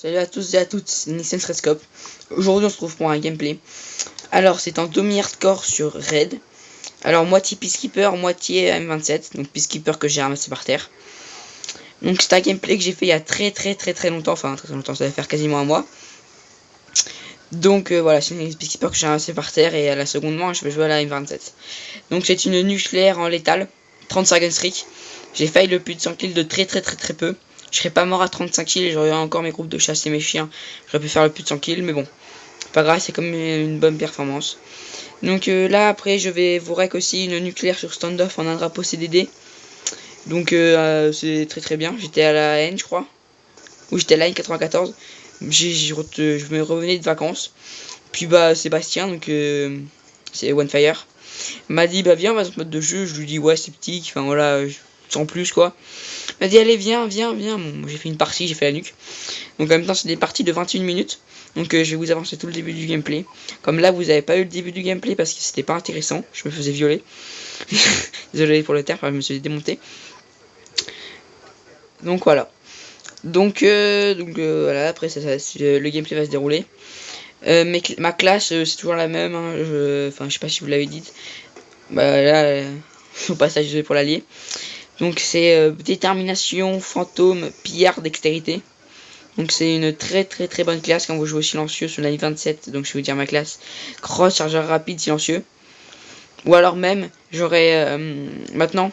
Salut à tous et à toutes, c'est Nissan Strescope. Aujourd'hui on se retrouve pour un gameplay. Alors c'est en demi-hardcore sur Raid. Alors moitié Peacekeeper, moitié M27. Donc Peacekeeper que j'ai ramassé par terre. Donc c'est un gameplay que j'ai fait il y a très longtemps. Enfin très longtemps, ça va faire quasiment un mois. Donc voilà, c'est une Peacekeeper que j'ai ramassé par terre. Et à la seconde main je vais jouer à la M27. Donc c'est une nucléaire en létal, 35 gun streak. J'ai failli le plus de 100 kills de très peu. Je serais pas mort à 35 kills, j'aurais encore mes groupes de chasse et mes chiens. J'aurais pu faire le plus de 100 kills, mais bon. Pas grave, c'est comme une bonne performance. Donc là, après, je vais vous rec aussi une nucléaire sur standoff en un drapeau CDD. Donc c'est très bien. J'étais à la N, je crois. Ou j'étais à la N94. Je me revenais de vacances. Puis bah, Sébastien, donc c'est OneFire, m'a dit bah viens, on va sur mode de jeu. Je lui dis ouais, c'est petit. Enfin voilà, sans plus quoi. Il m'a dit allez viens. Bon, j'ai fait une partie, j'ai fait la nuque. Donc en même temps c'est des parties de 21 minutes. Donc je vais vous avancer tout le début du gameplay. Comme là vous avez pas eu le début du gameplay parce que c'était pas intéressant. Je me faisais violer. Désolé pour le terme, je me suis démonté. Donc voilà. Donc voilà, après le gameplay va se dérouler. Ma classe c'est toujours la même. Hein. Enfin je sais pas si vous l'avez dit. Bah là au passage pour l'allié. Donc c'est détermination, fantôme, pillard, dextérité. Donc c'est une très bonne classe quand vous jouez au silencieux sur la 27. Donc je vais vous dire ma classe. Cross, chargeur rapide, silencieux. Ou alors même, j'aurais maintenant,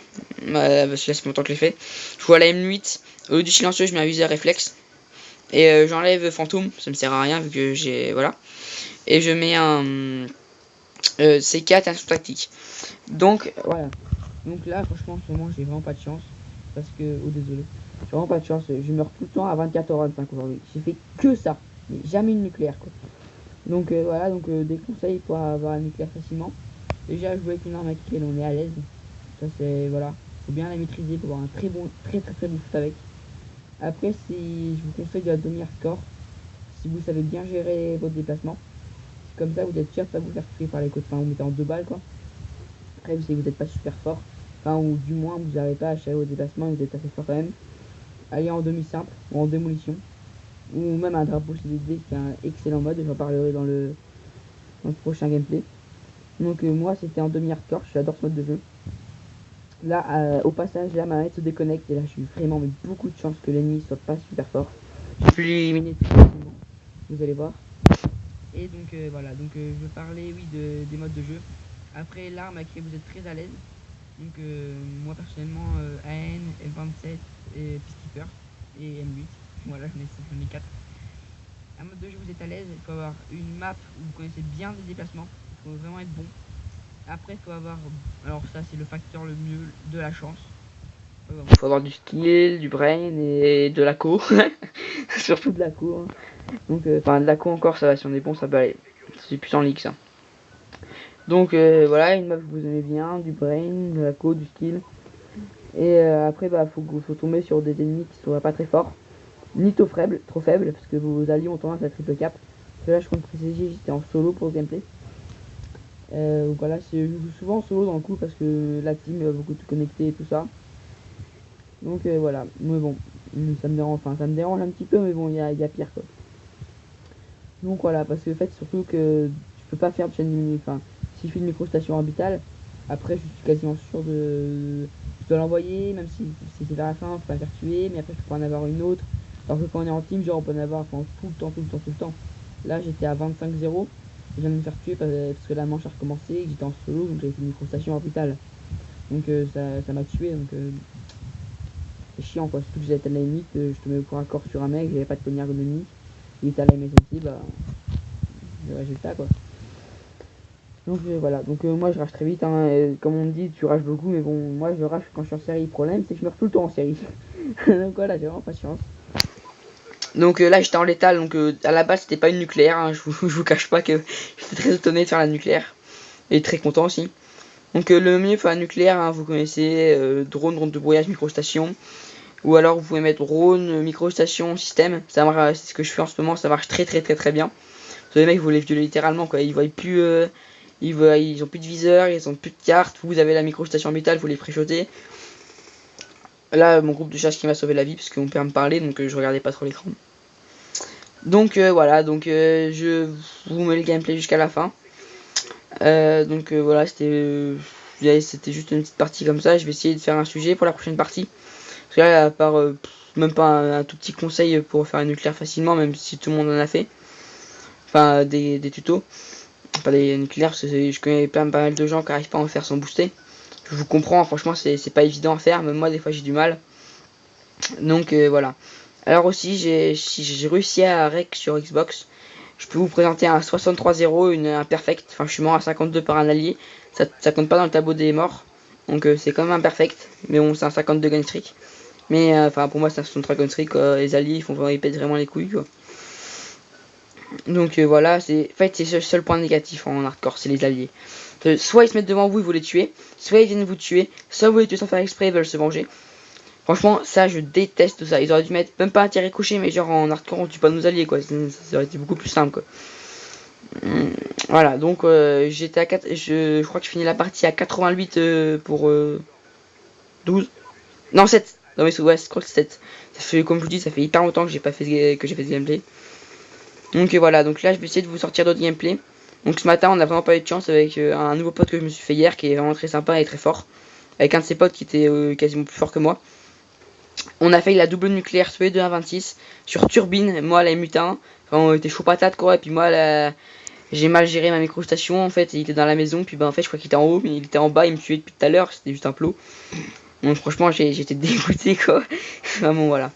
parce que là c'est longtemps que je l'ai fait, je joue à la M8. Au lieu du silencieux, je mets un viseur réflexe. Et j'enlève fantôme, ça me sert à rien vu que j'ai... Voilà. Et je mets un C4 un tactique. Donc voilà. Donc là franchement en ce moment j'ai vraiment pas de chance. Parce que... Oh désolé. J'ai vraiment pas de chance. Je meurs tout le temps à 24h25 aujourd'hui. J'ai fait que ça. Mais jamais une nucléaire quoi. Donc voilà, donc des conseils pour avoir un nucléaire facilement. Déjà jouer avec une arme avec laquelle on est à l'aise. Ça c'est... Voilà. Faut bien la maîtriser pour avoir un très bon foot avec. Après si je vous conseille de la demi-hardcore. Si vous savez bien gérer votre déplacement. Comme ça vous êtes sûr de pas vous faire tuer par les côtes. Enfin vous mettez en 2 balles quoi. Après vous savez que vous n'êtes pas super fort. Enfin ou du moins vous n'arrivez pas à gérer votre déplacement. Vous êtes assez fort quand même. Allez en demi-simple ou en démolition. Ou même un drapeau CDD qui est un excellent mode. J'en parlerai dans le prochain gameplay. Donc moi c'était en demi-hardcore. J'adore ce mode de jeu. Là au passage la manette se déconnecte. Et là je suis vraiment avec beaucoup de chance que l'ennemi soit pas super fort. Je peux l'éliminer tout facilement. Vous allez voir. Et donc voilà, donc je parlais oui des modes de jeu. Après l'arme avec laquelle vous êtes très à l'aise. Donc moi personnellement AN, M27 et Peacekeeper et M8. Voilà, j'en ai 4. Un mode de jeu vous êtes à l'aise, il faut avoir une map où vous connaissez bien les déplacements. Il faut vraiment être bon. Après il faut avoir, alors ça c'est le facteur le mieux, de la chance. Il faut avoir du skill, du brain et de la co. Surtout de la co. Hein. Donc enfin de la co encore ça va, si on est bon ça peut aller. C'est plus en ligue ça. Donc voilà, une map que vous aimez bien, du brain, de la co, du skill. Et après bah faut tomber sur des ennemis qui sont pas très forts, ni trop faibles, parce que vos alliés ont tendance à triple cap. Parce que là je compte préciser, j'étais en solo pour le gameplay. Donc voilà, je joue souvent en solo dans le coup parce que la team va beaucoup te connecter et tout ça. Donc voilà, mais bon, ça me dérange un petit peu, mais bon, il y a pire quoi. Donc voilà, parce que le fait surtout que tu peux pas faire de chaîne diminuée. Enfin, si je fais une microstation orbitale, après je suis quasiment sûr de... Je dois l'envoyer, même si c'est vers la fin, faut pas me faire tuer, mais après je peux pas en avoir une autre. Alors que quand on est en team, genre on peut en avoir tout le temps. Là j'étais à 25-0, et je viens de me faire tuer parce que la manche a recommencé, et que j'étais en solo, donc j'avais fait une microstation orbitale. Donc ça m'a tué, donc c'est chiant quoi, surtout que j'étais à la limite, je te mets au corps à corps sur un mec, j'avais pas de poignard ennemi, il était à la MSNC, bah le résultat quoi. Donc voilà, donc moi je rage très vite, hein, comme on me dit tu rages beaucoup, mais bon moi je rage quand je suis en série. Le problème c'est que je meurs tout le temps en série. Donc voilà, j'ai vraiment pas de chance. Donc là j'étais en létal, donc à la base c'était pas une nucléaire, hein, je vous cache pas que j'étais très étonné de faire la nucléaire, et très content aussi. Donc le mieux pour la nucléaire, hein, vous connaissez drone de brouillage, microstation. Ou alors vous pouvez mettre drone, microstation, système. Ça marche, c'est ce que je fais en ce moment, ça marche très bien. Les mecs vous les violer littéralement quoi, ils voient plus ils ont plus de viseur, ils ont plus de carte, vous avez la microstation orbitale, vous les préchotez. Là mon groupe de chasse qui m'a sauvé la vie parce qu'on peut me parler, donc je regardais pas trop l'écran. Donc voilà, donc je vous mets le gameplay jusqu'à la fin. Donc voilà, c'était juste une petite partie comme ça. Je vais essayer de faire un sujet pour la prochaine partie. Parce que là, à part même pas un tout petit conseil pour faire un nucléaire facilement, même si tout le monde en a fait. Enfin, des tutos. Pas des nucléaires, parce que je connais pas mal de gens qui n'arrivent pas à en faire sans booster. Je vous comprends, franchement, c'est pas évident à faire. Même moi, des fois, j'ai du mal. Donc voilà. Alors aussi, si j'ai réussi à rec sur Xbox, je peux vous présenter un 63-0, un perfect. Enfin, je suis mort à 52 par un allié. Ça compte pas dans le tableau des morts. Donc c'est quand même un perfect. Mais bon, c'est un 52 gun streak. Mais enfin, pour moi, c'est un 63 gun streak. Les alliés, ils pètent vraiment les couilles, quoi. Donc voilà, en fait, c'est le seul point négatif en hardcore, c'est les alliés. Soit ils se mettent devant vous, ils vous les tuer. Soit ils viennent vous tuer. Soit vous les tuez sans faire exprès, ils veulent se venger. Franchement, ça, je déteste ça. Ils auraient dû mettre, même pas un tir ricoché, mais genre en hardcore, on tue pas nos alliés, quoi. Ça aurait été beaucoup plus simple, quoi. Voilà, donc j'étais à 4, je crois que je finis la partie à 88 pour 12. Non, 7. Non, mais ouais, je crois que c'est 7. Ça fait, comme je vous dis, ça fait hyper longtemps que j'ai fait ce gameplay. Donc voilà, donc là, je vais essayer de vous sortir d'autres gameplay. Donc ce matin, on a vraiment pas eu de chance avec un nouveau pote que je me suis fait hier, qui est vraiment très sympa et très fort. Avec un de ses potes qui était quasiment plus fort que moi. On a fait la double nucléaire tous les deux à 26 sur turbine, moi la M81. Enfin, on était chaud patate, quoi. Et puis moi, j'ai mal géré ma microstation, en fait. Il était dans la maison, puis en fait, je crois qu'il était en haut, mais il était en bas, il me tuait depuis tout à l'heure. C'était juste un plot. Donc franchement, j'étais dégoûté, quoi. Enfin bon, voilà.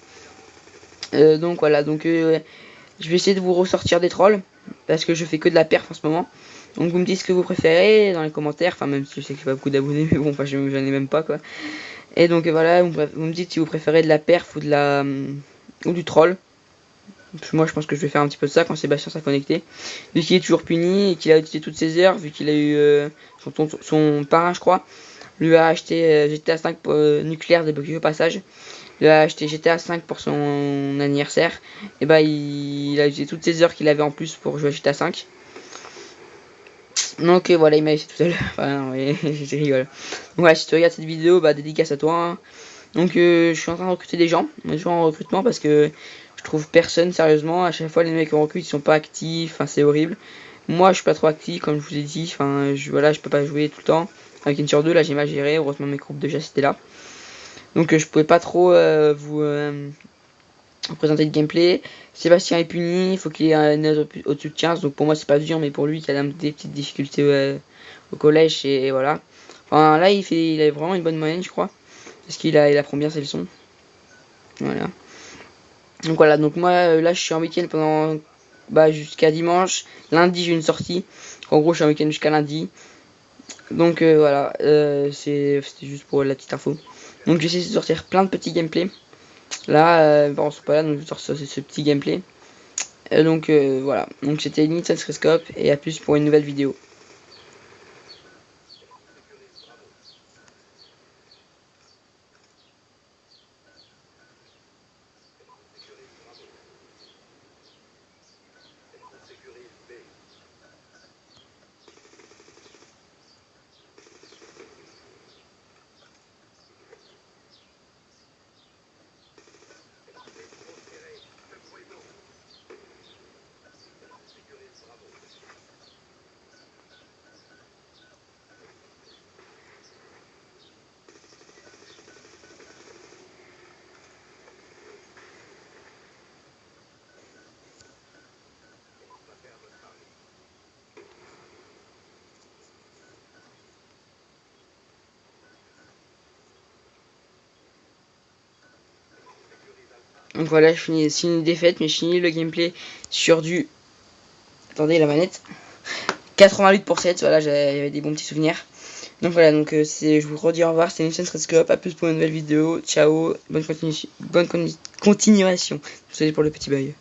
Donc voilà, donc je vais essayer de vous ressortir des trolls, parce que je fais que de la perf en ce moment. Donc vous me dites ce que vous préférez dans les commentaires, enfin même si je sais que j'ai pas beaucoup d'abonnés, mais bon, enfin j'en ai même pas, quoi. Et donc voilà, vous me dites si vous préférez de la perf ou du troll. Moi je pense que je vais faire un petit peu de ça quand Sébastien s'est connecté. Vu qu'il est toujours puni et qu'il a utilisé toutes ses heures, vu qu'il a eu son parrain, je crois, lui a acheté GTA 5 nucléaire débloqué au passage. Il a acheté GTA 5 pour son anniversaire. Et bah il a utilisé toutes ses heures qu'il avait en plus pour jouer à GTA 5. Donc voilà, il m'a laissé tout à l'heure. Enfin non, mais je rigole. Donc voilà, si tu regardes cette vidéo, bah dédicace à toi. Hein. Donc je suis en train de recruter des gens en recrutement parce que je trouve personne sérieusement. À chaque fois les mecs qu'on recrute ils sont pas actifs, enfin c'est horrible. Moi je suis pas trop actif comme je vous ai dit, enfin voilà, je peux pas jouer tout le temps. Avec une sur deux là j'ai mal géré, heureusement mes groupes déjà c'était là. Donc je pouvais pas trop vous présenter le gameplay. Sébastien est puni, il faut qu'il ait un note au-dessus de 15, donc pour moi c'est pas dur, mais pour lui qui a des petites difficultés au collège et voilà. Enfin là il a vraiment une bonne moyenne je crois. Parce qu'il apprend bien ses leçons. Voilà. Donc voilà, donc moi là je suis en week-end pendant jusqu'à dimanche. Lundi j'ai une sortie. En gros je suis en week-end jusqu'à lundi. Donc voilà, c'était juste pour la petite info. Donc j'essaie de sortir plein de petits gameplays. Là, on se pas là, donc je sors ce petit gameplay. Donc voilà, donc c'était Nintendo Scope et à plus pour une nouvelle vidéo. Donc voilà, c'est une défaite, mais je finis le gameplay sur du... Attendez, la manette. 88 pour 7, voilà, j'avais des bons petits souvenirs. Donc voilà, donc je vous redis au revoir, c'était Nintendo Scope, à plus pour une nouvelle vidéo, ciao, bonne continuation, désolé pour le petit bail.